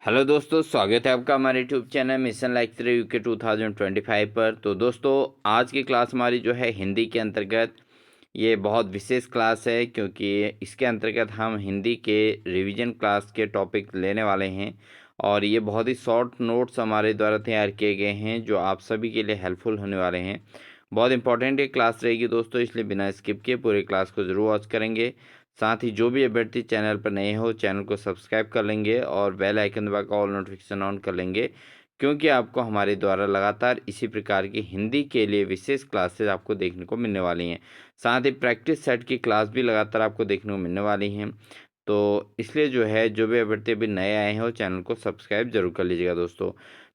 Hello दोस्तों, स्वागत है आपका हमारे YouTube channel mission lecture UK 2025 पर। तो दोस्तों, आज की क्लास हमारी जो है हिंदी के अंतर्गत ये बहुत विशेष क्लास है, क्योंकि इसके अंतर्गत हम हिंदी के रिवीजन क्लास के टॉपिक लेने वाले हैं। और ये बहुत ही शॉर्ट नोट्स हमारे द्वारा तैयार किए गए हैं, जो आप सभी के लिए हेल्पफुल होने वाले हैं। बहुत इंपॉर्टेंट ये क्लास रहेगी दोस्तों, इसलिए बिना स्किप किए पूरे क्लास को ज़रूर वॉच करेंगे। साथ ही जो भी अभ्यर्थी चैनल पर नए हो, चैनल को सब्सक्राइब कर लेंगे और बेल आइकन दबाकर ऑल नोटिफिकेशन ऑन कर लेंगे, क्योंकि आपको हमारे द्वारा लगातार इसी प्रकार की हिंदी के लिए विशेष क्लासेस आपको देखने को मिलने वाली हैं। साथ ही प्रैक्टिस सेट की क्लास भी लगातार आपको देखने को मिलने वाली हैं। तो इसलिए जो है, जो भी अभ्यर्थी अभी नए आए हैं वो चैनल को सब्सक्राइब जरूर कर लीजिएगा दोस्तों।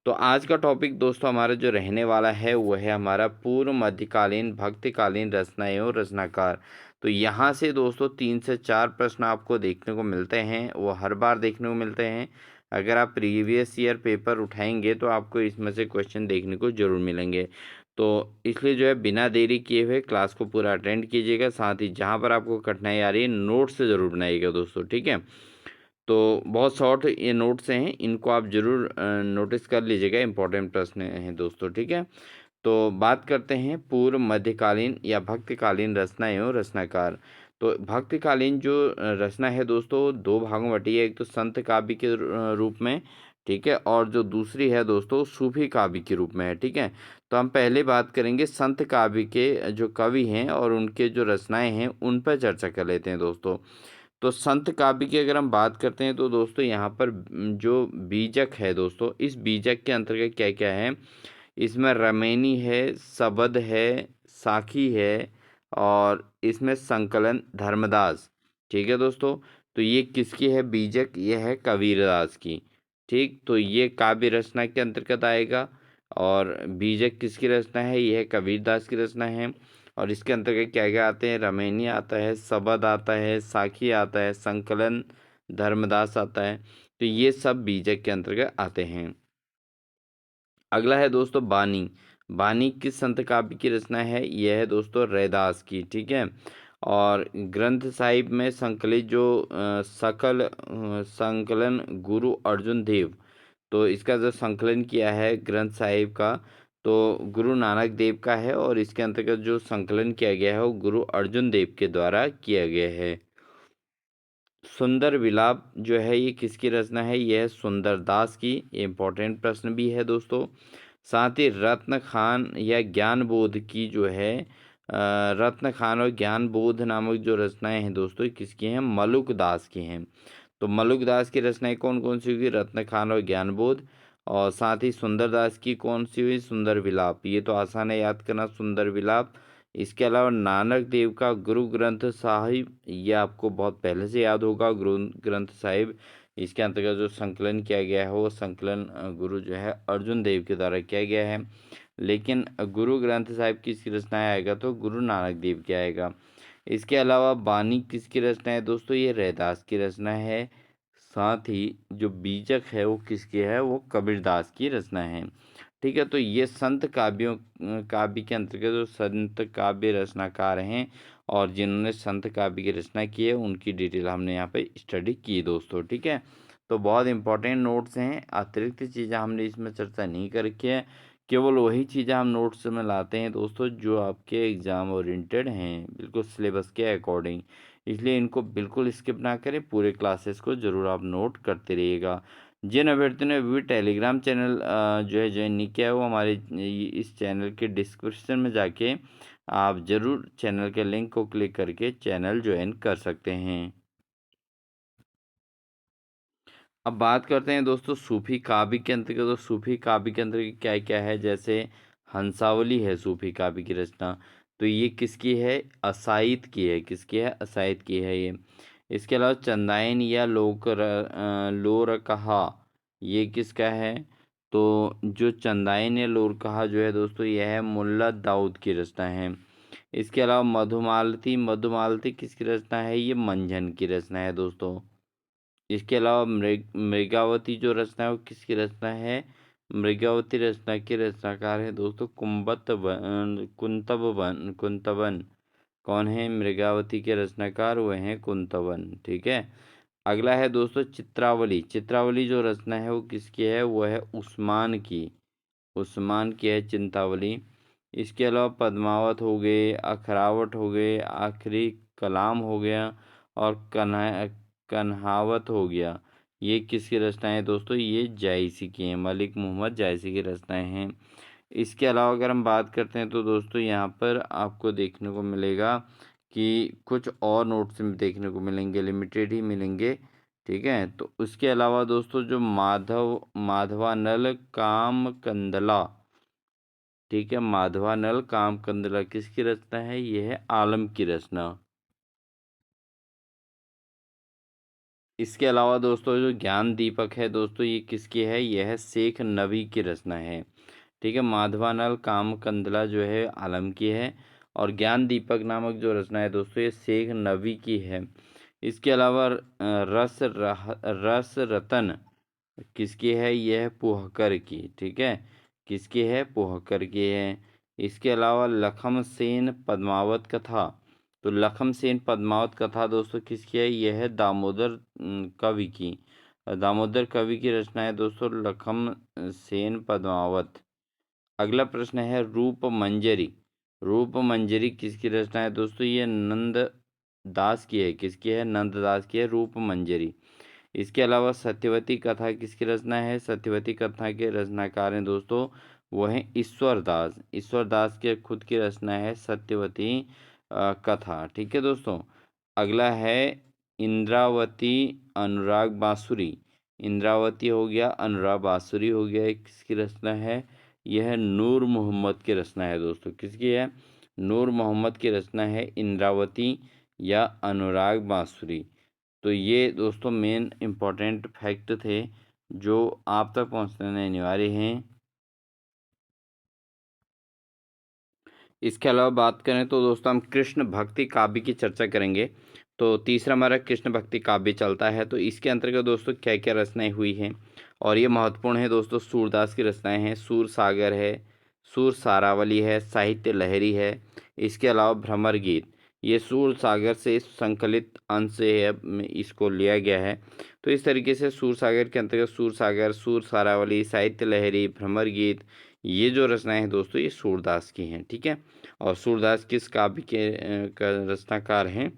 तो आज का टॉपिक दोस्तों हमारा जो रहने वाला है वो है हमारा पूर्व मध्यकालीन भक्तिकालीन रचना एवं रचनाकार। तो यहाँ से दोस्तों 3 से 4 प्रश्न आपको देखने को मिलते हैं, वो हर बार देखने को मिलते हैं। अगर आप प्रीवियस ईयर पेपर उठाएंगे तो आपको इसमें से क्वेश्चन देखने को जरूर मिलेंगे। तो इसलिए जो है, बिना देरी किए हुए क्लास को पूरा अटेंड कीजिएगा। साथ ही जहाँ पर आपको कठिनाई आ रही है, नोट्स से ज़रूर बनाइएगा दोस्तों, ठीक है। तो बहुत शॉर्ट ये नोट्स हैं, इनको आप ज़रूर नोटिस कर लीजिएगा, इंपॉर्टेंट प्रश्न हैं दोस्तों, ठीक है। तो बात करते हैं पूर्व मध्यकालीन या भक्तिकालीन रचना एवं रचनाकार। तो भक्तिकालीन जो रचना है दोस्तों, दो भागों में बटी है। एक तो संत काव्य के रूप में, ठीक है, और जो दूसरी है दोस्तों सूफी काव्य के रूप में है, ठीक है। तो हम पहले बात करेंगे संत काव्य के जो कवि हैं और उनके जो रचनाएं हैं उन पर चर्चा कर लेते हैं दोस्तों। तो संत काव्य की अगर हम बात करते हैं तो दोस्तों यहाँ पर जो बीजक है दोस्तों, इस बीजक के अंतर्गत क्या क्या है, इसमें रमैनी है, सबद है, साखी है, और इसमें संकलन धर्मदास, ठीक है दोस्तों। तो ये किसकी है बीजक, ये है कबीरदास की, ठीक। तो ये काव्य रचना के अंतर्गत आएगा। और बीजक किसकी रचना है, ये है कबीरदास की रचना है। और इसके अंतर्गत क्या क्या आते हैं, रमैनी आता है, सबद आता है, साखी आता है, संकलन धर्मदास आता है। तो ये सब बीजक के अंतर्गत आते हैं। अगला है दोस्तों बानी। बानी किस संत काव्य की रचना है, यह है दोस्तों रैदास की, ठीक है। और ग्रंथ साहिब में संकलित जो संकलन गुरु अर्जुन देव, तो इसका जो संकलन किया है ग्रंथ साहिब का, तो गुरु नानक देव का है। और इसके अंतर्गत जो संकलन किया गया है वो गुरु अर्जुन देव के द्वारा किया गया है। सुंदर विलाप जो है ये किसकी रचना है, यह है सुंदर दास की। ये इंपॉर्टेंट प्रश्न भी है दोस्तों। साथ ही रत्न खान या ज्ञान बोध की जो है रत्न खान और ज्ञान बोध नामक जो रचनाएं हैं दोस्तों, ये किसकी हैं, मलुक दास की हैं। तो मलुक दास की रचनाएं कौन कौन सी हुई, रत्न खान और ज्ञान बोध। और साथ ही सुंदर दास की कौन सी हुई, सुंदर विलाप। ये तो आसान है याद करना, सुंदर विलाप। इसके अलावा नानक देव का गुरु ग्रंथ साहिब, ये आपको बहुत पहले से याद होगा, गुरु ग्रंथ साहिब। इसके अंतर्गत जो संकलन किया गया है वो संकलन गुरु जो है अर्जुन देव के द्वारा किया गया है। लेकिन गुरु ग्रंथ साहिब किसकी रचना आएगा, तो गुरु नानक देव की आएगा। इसके अलावा बानी किसकी रचना है दोस्तों, ये रैदास की रचना है। साथ ही जो बीजक है वो किसकी है, वो कबीरदास की रचना है, ठीक है। तो ये संत काव्यों काव्य के अंतर्गत जो संत काव्य रचनाकार हैं और जिन्होंने संत काव्य की रचना की है उनकी डिटेल हमने यहाँ पे स्टडी की दोस्तों, ठीक है। तो बहुत इंपॉर्टेंट नोट्स हैं, अतिरिक्त चीज़ें हमने इसमें चर्चा नहीं कर रखी है। केवल वही चीज़ें हम नोट्स में लाते हैं दोस्तों जो आपके एग्ज़ाम ओरिएंटेड हैं, बिल्कुल सिलेबस के अकॉर्डिंग। इसलिए इनको बिल्कुल स्किप ना करें, पूरे क्लासेस को ज़रूर आप नोट करते रहिएगा। जिन अभ्यर्थियों ने अभी टेलीग्राम चैनल जो है ज्वाइन नहीं किया है, वो हमारे इस चैनल के डिस्क्रिप्शन में जाके आप ज़रूर चैनल के लिंक को क्लिक करके चैनल ज्वाइन कर सकते हैं। अब बात करते हैं दोस्तों सूफी काव्य के अंतर्गत। तो सूफी काव्य के अंतर्गत क्या क्या है, जैसे हंसावली है सूफी काव्य की रचना। तो ये किसकी है, असाइद की है, किसकी है, असाइद की है ये। इसके अलावा चंदायन या लोर कहा, ये किसका है, तो जो चंदायन या लोर कहा जो है दोस्तों, यह है मुल्ला दाऊद की रचना है। इसके अलावा मधुमालती, मधुमालती किसकी रचना है, ये मंझन की रचना है दोस्तों। इसके अलावा मृगावती जो रचना है वो किसकी रचना है, मृगावती रचना के रचनाकार है दोस्तों कुंतबन। कौन है मृगावती के रचनाकार, वह हैं कुंतबन, ठीक है। अगला है दोस्तों चित्रावली। चित्रावली जो रचना है वो किसकी है? वो है उस्मान की। उस्मान की है चिंतावली। इसके अलावा पद्मावत हो गए, अखरावट हो गए, आखिरी कलाम हो गया और कन्हावत हो गया। ये किसकी रचनाएं हैं दोस्तों? ये जायसी की हैं, मलिक मोहम्मद जायसी की रचनाएं हैं। इसके अलावा अगर हम बात करते हैं तो दोस्तों यहाँ पर आपको देखने को मिलेगा कि कुछ और नोट्स में देखने को मिलेंगे, लिमिटेड ही मिलेंगे। ठीक है, तो उसके अलावा दोस्तों जो माधवानल कामकंदला, ठीक है, माधवानल कामकंदला किसकी रचना है? ये है आलम की रचना। इसके अलावा दोस्तों जो ज्ञान दीपक है दोस्तों, ये किसकी है? यह है शेख नबी की रचना है। ठीक है, माधवानल कामकंदला जो है आलम की है और ज्ञान दीपक नामक जो रचना है दोस्तों, ये शेख नबी की है। इसके अलावा रस रतन किसकी है? यह है पुहकर की। ठीक है, किसकी है? पुहकर की है। इसके अलावा लखम सेन पद्मावत कथा, तो लखम सेन पद्मावत कथा दोस्तों किसकी है? यह है दामोदर कवि की। दामोदर कवि की रचना है दोस्तों लखम सेन पद्मावत। अगला प्रश्न है रूप मंजरी। रूप मंजरी किसकी रचना है दोस्तों? ये नंद दास की है। किसकी है? नंद दास की है रूप मंजरी। इसके अलावा सत्यवती कथा किसकी रचना है? सत्यवती कथा के रचनाकार हैं दोस्तों, वो हैं ईश्वर दास। ईश्वर दास के खुद की रचना है सत्यवती कथा। ठीक है दोस्तों। अगला है इंद्रावती अनुराग बांसुरी। इंद्रावती हो गया, अनुराग बांसुरी हो गया, ये किसकी रचना है? यह नूर मोहम्मद की रचना है दोस्तों। किसकी है? नूर मोहम्मद की रचना है इंद्रावती या अनुराग बांसुरी। तो ये दोस्तों मेन इम्पोर्टेंट फैक्ट थे जो आप तक पहुंचने अनिवार्य हैं। इसके अलावा बात करें तो दोस्तों हम कृष्ण भक्ति काव्य की चर्चा करेंगे। तो तीसरा हमारा कृष्ण भक्ति काव्य चलता है, तो इसके अंतर्गत दोस्तों क्या क्या रचनाएं हुई हैं और ये महत्वपूर्ण है दोस्तों। सूरदास की रचनाएं हैं, सूर सागर है, सूर सारावली है, साहित्य लहरी है। इसके अलावा भ्रमर गीत, ये सूर सागर से संकलित अंश से है, इसको लिया गया है। तो इस तरीके से सूर सागर के अंतर्गत सूर सागर, सूर सारावली, साहित्य लहरी, भ्रमर गीत, ये जो रचनाएं हैं दोस्तों ये सूरदास की हैं। ठीक है, और सूरदास किस काव्य के का रचनाकार हैं?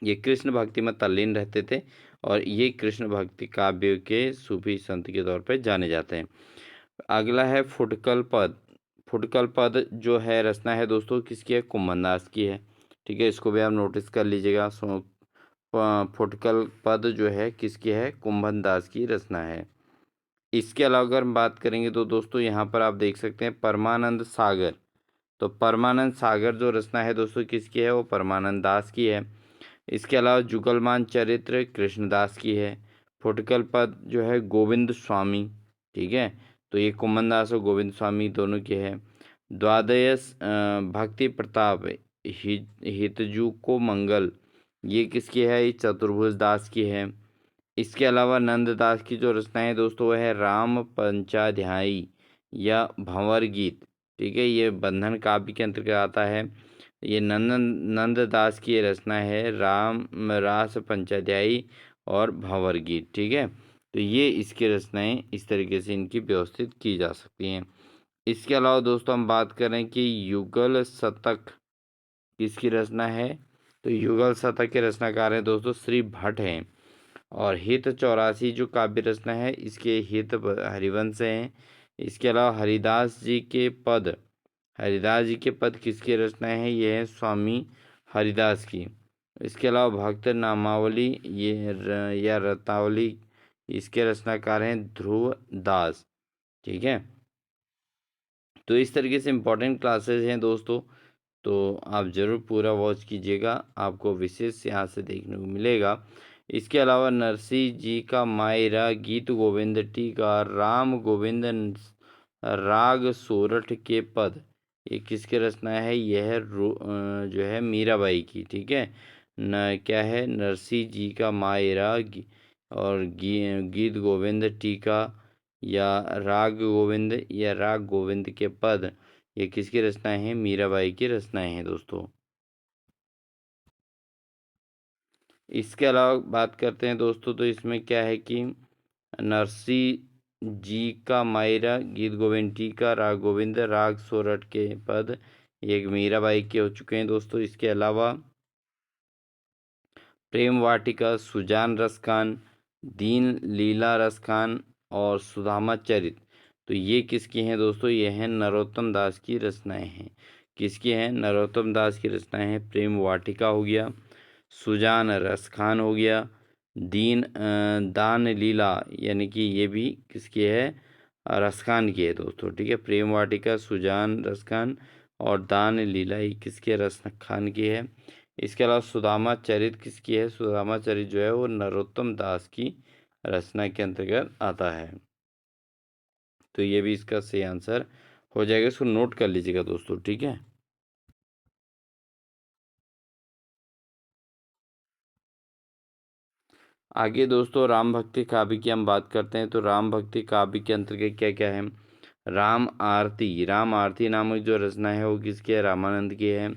ये कृष्ण भक्ति में तल्लीन रहते थे और ये कृष्ण भक्ति काव्य के सूफी संत के तौर पर जाने जाते हैं। अगला है फुटकल पद। फुटकल पद जो है रचना है दोस्तों किसकी है? कुम्भनदास की है। ठीक है, इसको भी आप नोटिस कर लीजिएगा। फुटकल पद जो है किसकी है? कुम्भनदास की रचना है। इसके अलावा अगर हम बात करेंगे तो दोस्तों यहाँ पर आप देख सकते हैं परमानंद सागर। तो परमानंद सागर जो रचना है दोस्तों किसकी है? वो परमानंद दास की है। इसके अलावा जुगलमान चरित्र कृष्णदास की है। फुटकल पद जो है गोविंद स्वामी। ठीक है, तो ये कुम्भनदास और गोविंद स्वामी दोनों की है। द्वादश भक्ति प्रताप हितजू को मंगल, ये किसकी है? ये चतुर्भुज दास की है। इसके अलावा नंददास की जो रचनाएं दोस्तों वह है राम पंचाध्यायी या भंवर गीत। ठीक है, ये बंधन काव्य के अंतर्गत आता है। ये नंददास की ये रचना है राम रास पंचाध्यायी और भंवर गीत। ठीक है, तो ये इसकी रचनाएं इस तरीके से इनकी व्यवस्थित की जा सकती हैं। इसके अलावा दोस्तों हम बात करें कि युगल शतक किसकी रचना है? तो युगल शतक के रचनाकार हैं दोस्तों श्री भट्ट हैं। और हित 84 जो काव्य रचना है इसके हित हरिवंश से हैं। इसके अलावा हरिदास जी के पद किसकी रचना है? ये है स्वामी हरिदास की। इसके अलावा भक्त नामावली या रत्नावली, इसके रचनाकार हैं ध्रुव दास। ठीक है, तो इस तरीके से इम्पोर्टेंट क्लासेस हैं दोस्तों, तो आप ज़रूर पूरा वॉच कीजिएगा, आपको विशेष यहाँ से देखने को मिलेगा। इसके अलावा नरसिंह जी का मायरा गीत गोविंद टीका राम गोविंद राग सोरठ के पद, ये किसकी रचना है? यह है जो है मीराबाई की। ठीक है, न क्या है? नरसिंह जी का मायरा और गीत गोविंद टीका या राग गोविंद के पद, ये किसकी रचनाएं हैं? मीराबाई की रचनाएं हैं दोस्तों। इसके अलावा बात करते हैं दोस्तों, तो इसमें क्या है कि नरसी जी का मायरा, गीत गोविंद टी का राग गोविंद, राग सोरठ के पद, ये एक मीराबाई के हो चुके हैं दोस्तों। इसके अलावा प्रेम वाटिका, सुजान रस खान, दीन लीला रस खान और सुदामा चरित, तो ये किसकी हैं दोस्तों? ये हैं नरोत्तम दास की रचनाएं हैं। किसकी हैं? नरोत्तम दास की रचनाएं हैं। प्रेम वाटिका हो गया, सुजान रस खान हो गया, दान लीला, यानी कि ये भी किसकी है? रसखान की है दोस्तों। ठीक है, प्रेम वाटिका, सुजान रसखान और दान लीला ये किसके? रसखान की है। इसके अलावा सुदामा चरित किसकी है? सुदामा चरित जो है वो नरोत्तम दास की रचना के अंतर्गत आता है। तो ये भी इसका सही आंसर हो जाएगा, इसको नोट कर लीजिएगा दोस्तों। ठीक है, आगे दोस्तों राम भक्ति काव्य की हम बात करते हैं। तो राम भक्ति काव्य के अंतर्गत क्या क्या है? राम आरती, राम आरती नामक जो रचना है वो किसकी है? रामानंद की है।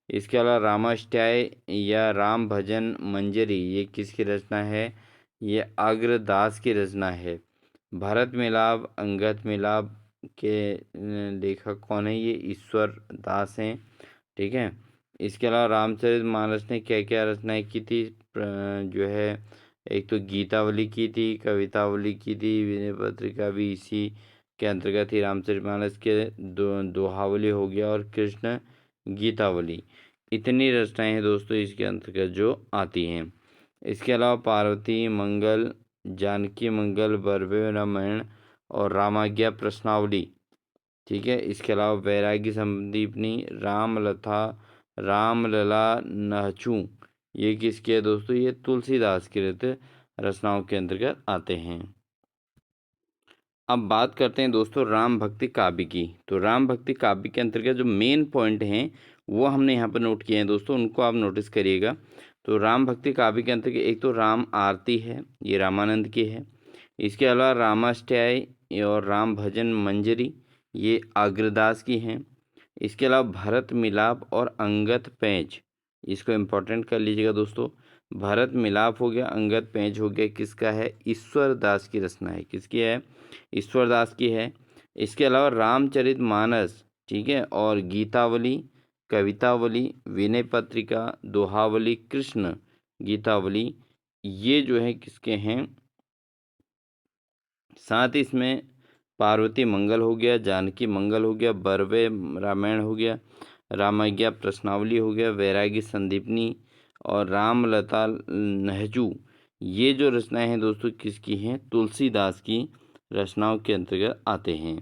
इसके अलावा रामाष्टय या राम भजन मंजरी, ये किसकी रचना है? ये अग्रदास की रचना है। भरत मिलाप, अंगद मिलाप के लेखक कौन है? ये ईश्वर दास हैं। ठीक है, इसके अलावा रामचरितमानस ने क्या क्या रचनाएं की थी? जो है एक तो गीतावली की थी, कवितावली की थी, विनय पत्रिका भी इसी के अंतर्गत ही रामचरितमानस के दोहावली हो गया और कृष्ण गीतावली, इतनी रचनाएं हैं दोस्तों इसके अंतर्गत जो आती हैं। इसके अलावा पार्वती मंगल, जानकी मंगल, बर्वे रामायण और रामाज्ञा प्रश्नावली। ठीक है, इसके अलावा वैरागी संदीपनी, रामलथा, रामलला नहचू, ये किसके है दोस्तों? ये तुलसीदास की रचनाओं के अंतर्गत आते हैं। अब बात करते हैं दोस्तों राम भक्ति काव्य की। तो राम भक्ति काव्य के अंतर्गत जो मेन पॉइंट हैं वो हमने यहाँ पर नोट किए हैं दोस्तों, उनको आप नोटिस करिएगा। तो राम भक्ति काव्य के अंतर्गत एक तो राम आरती है, ये रामानंद की है। इसके अलावा रामाष्टय और राम भजन मंजरी, ये अग्रदास की हैं। इसके अलावा भरत मिलाप और अंगद पैंच, इसको इम्पोर्टेंट कर लीजिएगा दोस्तों। भरत मिलाप हो गया, अंगद पैंच हो गया, किसका है? ईश्वर दास की रचना है। किसकी है? ईश्वर दास की है। इसके अलावा रामचरित मानस, ठीक है, और गीतावली, कवितावली, विनय पत्रिका, दोहावली, कृष्ण गीतावली, ये जो है किसके हैं? साथ ही इसमें पार्वती मंगल हो गया, जानकी मंगल हो गया, बरवे रामायण हो गया, रामाज्ञा प्रश्नावली हो गया, वैरागी संदीपनी और रामलता नहजू, ये जो रचनाएं हैं दोस्तों किसकी हैं? तुलसीदास की रचनाओं के अंतर्गत आते हैं।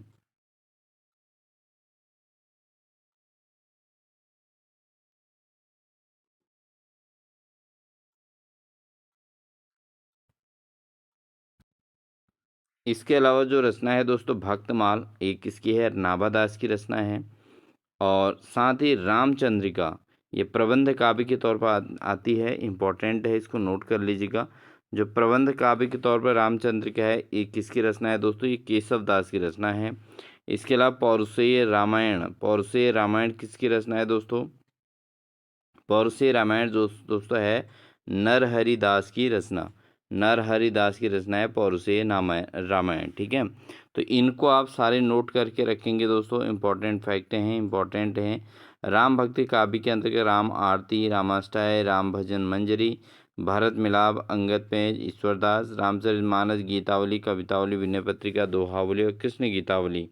इसके अलावा जो रचना है दोस्तों भक्तमाल, एक किसकी है? नाभादास की रचना है। और साथ ही रामचंद्रिका, ये प्रबंध काव्य के तौर पर आती है, इम्पोर्टेंट है, इसको नोट कर लीजिएगा। जो प्रबंध काव्य के तौर पर रामचंद्रिका है, ये किसकी रचना है दोस्तों? ये केशव दास की रचना है। इसके अलावा पौरुषेय रामायण, पौरुषेय रामायण किसकी रचना है दोस्तों? पौरुषेय रामायण जो दोस्तों है नरहरि दास की रचना, नरहरि दास की रचना है पौरुषेय रामायण। ठीक है, तो इनको आप सारे नोट करके रखेंगे दोस्तों, इम्पोर्टेंट फैक्ट हैं, इम्पोर्टेंट हैं। राम भक्ति काव्य के अंतर्गत राम आरती, रामाष्टय, राम भजन मंजरी, भारत मिलाप, अंगद पेंच, ईश्वरदास, रामचरितमानस, गीतावली, कवितावली, विनय पत्रिका, दोहावली और कृष्ण गीतावली।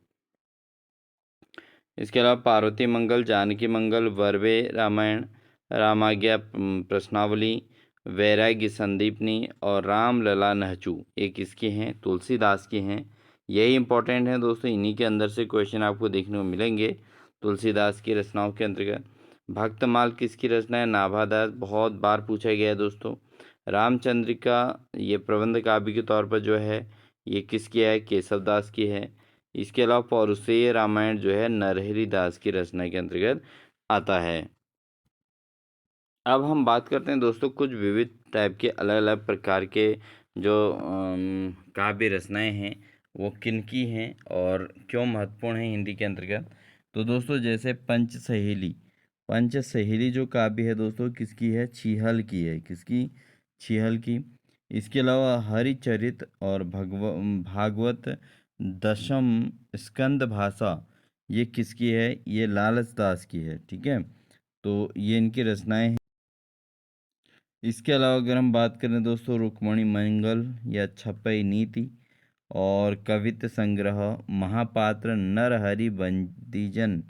इसके अलावा पार्वती मंगल, जानकी मंगल, वर्वे रामायण, रामाज्ञा प्रश्नावली, वैराग्य संदीपनी और राम लला नहचू, ये किसके हैं? तुलसीदास के हैं। यही इंपॉर्टेंट है दोस्तों, इन्हीं के अंदर से क्वेश्चन आपको देखने को मिलेंगे तुलसीदास की रचनाओं के अंतर्गत। भक्तमाल किसकी रचना है? नाभादास, बहुत बार पूछा गया है दोस्तों। रामचंद्रिका, ये प्रबंध काव्य के तौर पर जो है ये किसकी है? केशव दास की है। इसके अलावा पौरुषेय रामायण जो है नरहरि दास की रचना के अंतर्गत आता है। अब हम बात करते हैं दोस्तों कुछ विविध टाइप के अलग अलग प्रकार के जो काव्य रचनाएं हैं वो किनकी हैं और क्यों महत्वपूर्ण हैं हिंदी के अंतर्गत। तो दोस्तों जैसे पंच सहेली, पंच सहेली जो काव्य है दोस्तों किसकी है? छीहल की है। किसकी? छिहल की। इसके अलावा हरिचरित और भागवत दशम स्कंद भाषा, ये किसकी है? ये लालच दास की है। ठीक है, तो ये इनकी रचनाएं हैं। इसके अलावा अगर हम बात करें दोस्तों, रुक्मणी मंगल या छपई नीति और कवित्त संग्रह, महापात्र नरहरि बंदीजन।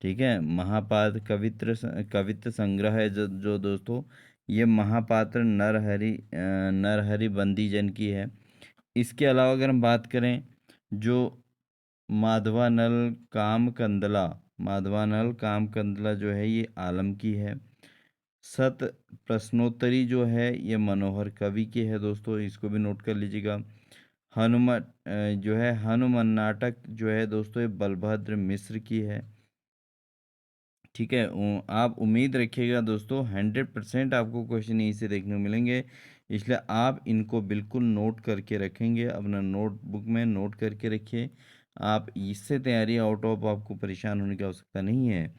ठीक है, महापात्र कवित्त संग्रह है जो दोस्तों, ये महापात्र नरहरि बंदीजन की है। इसके अलावा अगर हम बात करें, जो माधवानल काम कंदला जो है ये आलम की है। सत प्रश्नोत्तरी जो है ये मनोहर कवि की है दोस्तों, इसको भी नोट कर लीजिएगा। हनुमान जो है हनुमान नाटक जो है दोस्तों, ये बलभद्र मिश्र की है। ठीक है, आप उम्मीद रखिएगा दोस्तों, 100% आपको क्वेश्चन यहीं से देखने को मिलेंगे, इसलिए आप इनको बिल्कुल नोट करके रखेंगे, अपना नोटबुक में नोट करके रखिए। आप इससे तैयारी आउट ऑफ, आपको परेशान होने की आवश्यकता नहीं है।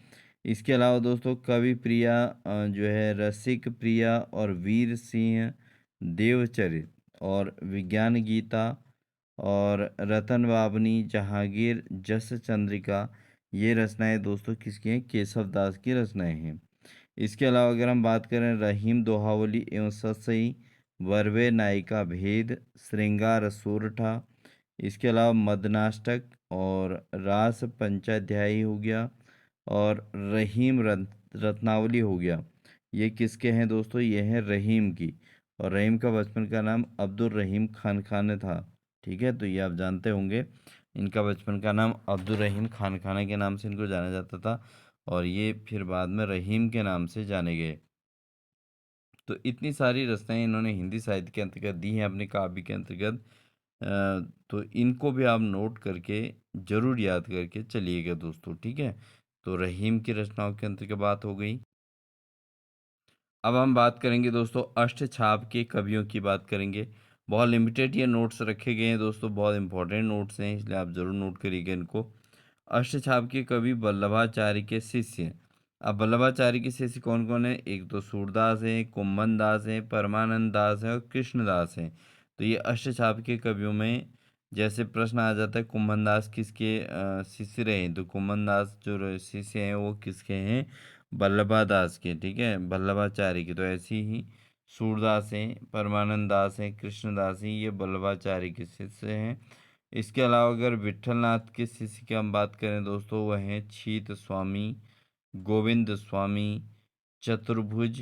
इसके अलावा दोस्तों, कवि प्रिया जो है रसिक प्रिया और वीर सिंह देवचरित और विज्ञान गीता और रतन बाबनी जहांगीर जस चंद्रिका, ये रचनाएं दोस्तों किसकी हैं? केशव दास की रचनाएं हैं। इसके अलावा अगर हम बात करें, रहीम दोहावली एवं सतसई, वर्वे नायिका भेद, श्रृंगार सोरठा। इसके अलावा मदनाष्टक और रास पंचाध्यायी हो गया और रत्नावली हो गया। ये किसके हैं दोस्तों? ये हैं रहीम की। और रहीम का बचपन का नाम अब्दुल रहीम खान खान था। ठीक है, तो ये आप जानते होंगे, इनका बचपन का नाम अब्दुल रहीम खान खाना के नाम से इनको जाना जाता था, और ये फिर बाद में रहीम के नाम से जाने गए। तो इतनी सारी रचनाएं इन्होंने हिंदी साहित्य के अंतर्गत दी हैं, अपने काव्य के अंतर्गत। तो इनको भी आप नोट करके जरूर याद करके चलिएगा दोस्तों। ठीक है, तो रहीम की रचनाओं के अंतर्गत बात हो गई। अब हम बात करेंगे दोस्तों, अष्टछाप के कवियों की बात करेंगे। बहुत लिमिटेड ये नोट्स रखे गए हैं दोस्तों, बहुत इंपॉर्टेंट नोट्स हैं, इसलिए आप ज़रूर नोट करिएगा इनको। अष्टछाप के कवि वल्लभाचार्य के शिष्य। अब वल्लभाचार्य के शिष्य कौन कौन है? एक तो सूरदास है, कुम्भन दास है, परमानंद दास है और कृष्णदास है। तो ये अष्टछाप के कवियों में जैसे प्रश्न आ जाता है, कुम्भन दास किसके शिष्य रहे? तो कुम्भन दास जो शिष्य हैं वो किसके हैं? वल्लभा दास के। ठीक है, वल्लभाचार्य के। तो ऐसी ही सूरदास हैं, परमानंद दास हैं, कृष्णदास हैं, ये वल्लभाचार्य के शिष्य हैं। इसके अलावा अगर विट्ठलनाथ के शिष्य की हम बात करें दोस्तों, वह हैं छीत स्वामी, गोविंद स्वामी, चतुर्भुज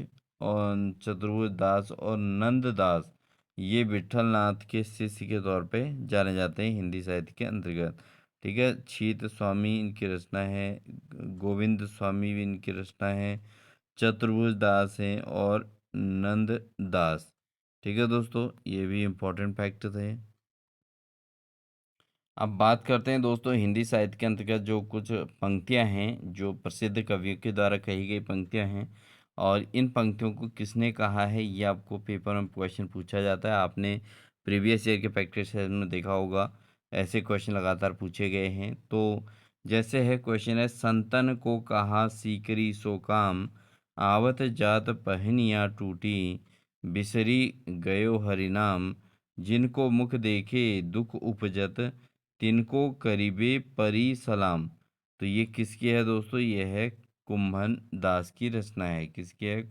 चतुर्भुज दास और नंद दास। ये विट्ठलनाथ के शिष्य के तौर पे जाने जाते हैं हिंदी साहित्य के अंतर्गत। ठीक है, छीत स्वामी इनकी रचना है, गोविंद स्वामी भी इनकी रचना है, चतुर्भुज दास हैं और नंद दास। ठीक है दोस्तों, ये भी इम्पोर्टेंट फैक्ट थे। अब बात करते हैं दोस्तों, हिंदी साहित्य के अंतर्गत जो कुछ पंक्तियां हैं, जो प्रसिद्ध कवियों के द्वारा कही गई पंक्तियां हैं, और इन पंक्तियों को किसने कहा है, ये आपको पेपर में क्वेश्चन पूछा जाता है। आपने प्रीवियस ईयर के प्रैक्टिस सेशन में देखा होगा, ऐसे क्वेश्चन लगातार पूछे गए हैं। तो जैसे है क्वेश्चन है, संतन को कहा सीकरी सो काम, आवत जात पहनिया टूटी, बिसरी गयो हरिनाम, जिनको मुख देखे दुख उपजत, तिनको करीबे परी सलाम। तो ये किसकी है दोस्तों? ये है कुम्भन दास की रचना है। किसकी है?